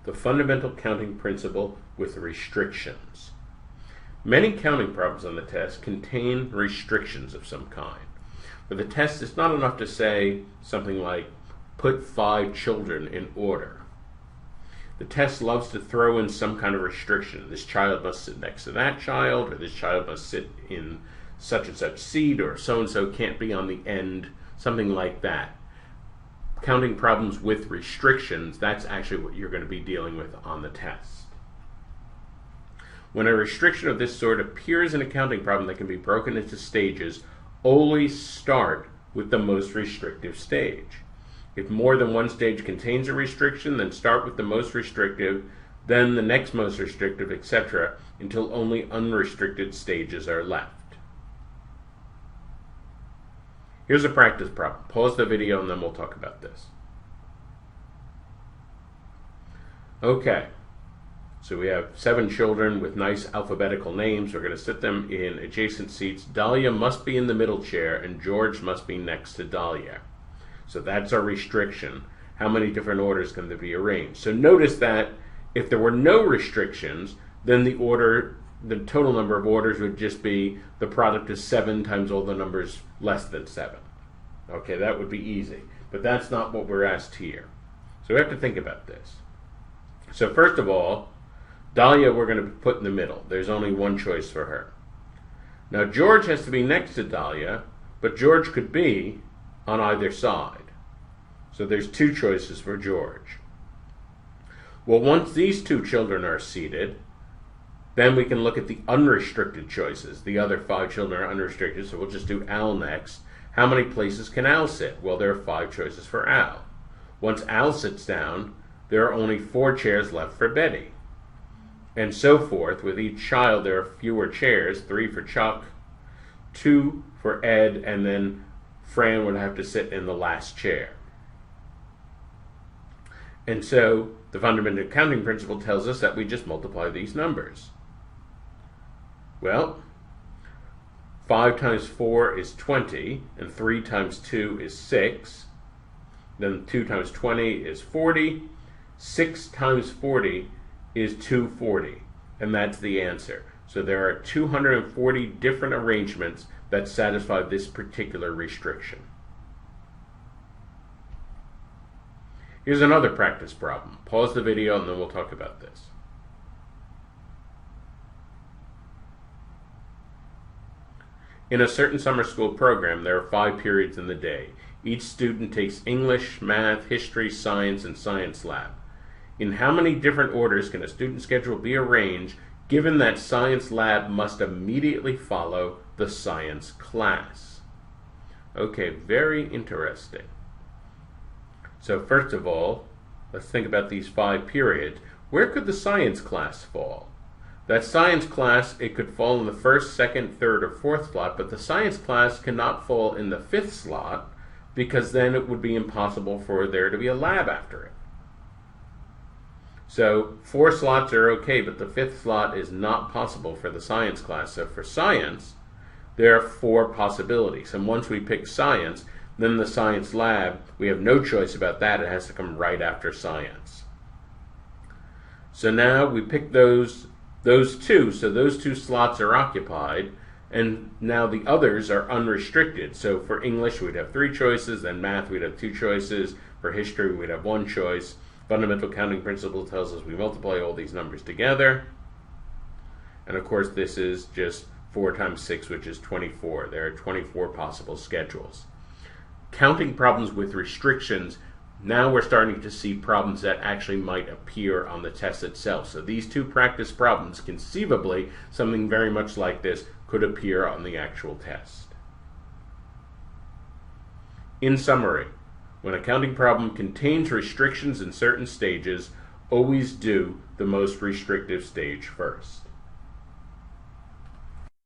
the fundamental counting principle with restrictions. Many counting problems on the test contain restrictions of some kind. For the test, it's not enough to say something like, put 5 children in order. The test loves to throw in some kind of restriction. This child must sit next to that child, or this child must sit in such and such seat, or so-and-so can't be on the end, something like that. Counting problems with restrictions, that's actually what you're going to be dealing with on the test. When a restriction of this sort appears in a counting problem that can be broken into stages, always start with the most restrictive stage. If more than one stage contains a restriction, then start with the most restrictive, then the next most restrictive, etc., until only unrestricted stages are left. Here's a practice problem. Pause the video and then we'll talk about this. Okay, so we have 7 children with nice alphabetical names. We're going to sit them in adjacent seats. Dahlia must be in the middle chair and George must be next to Dahlia. So that's our restriction. How many different orders can there be arranged? So notice that if there were no restrictions, then the total number of orders would just be the product of 7 times all the numbers less than 7. Okay, that would be easy. But that's not what we're asked here. So we have to think about this. So first of all, Dahlia we're going to put in the middle. There's only one choice for her. Now George has to be next to Dahlia, but George could be on either side. So there's 2 choices for George. Well, once these 2 children are seated, then we can look at the unrestricted choices. The other 5 children are unrestricted, so we'll just do Al next. How many places can Al sit? Well, there are 5 choices for Al. Once Al sits down, there are only 4 chairs left for Betty. And so forth. With each child, there are fewer chairs, 3 for Chuck, 2 for Ed, and then Fran would have to sit in the last chair. And so the fundamental counting principle tells us that we just multiply these numbers. Well, 5 times 4 is 20, and 3 times 2 is 6. Then 2 times 20 is 40. 6 times 40 is 240, and that's the answer. So there are 240 different arrangements that satisfy this particular restriction. Here's another practice problem. Pause the video and then we'll talk about this. In a certain summer school program, there are 5 periods in the day. Each student takes English, math, history, science, and science lab. In how many different orders can a student schedule be arranged given that science lab must immediately follow the science class? Okay, very interesting. So first of all, let's think about these 5 periods. Where could the science class fall? That science class, it could fall in the 1st, 2nd, 3rd, or 4th slot, but the science class cannot fall in the 5th slot because then it would be impossible for there to be a lab after it. So 4 slots are okay, but the 5th slot is not possible for the science class. So for science, there are 4 possibilities. And once we pick science, then the science lab, we have no choice about that. It has to come right after science. So now we pick those 2, so those 2 slots are occupied, and now the others are unrestricted. So for English, we'd have 3 choices, then math, we'd have 2 choices. For history, we'd have 1 choice. Fundamental counting principle tells us we multiply all these numbers together. And of course, this is just 4 times 6, which is 24. There are 24 possible schedules. Counting problems with restrictions, now we're starting to see problems that actually might appear on the test itself. So these 2 practice problems, conceivably, something very much like this could appear on the actual test. In summary, when a counting problem contains restrictions in certain stages, always do the most restrictive stage first.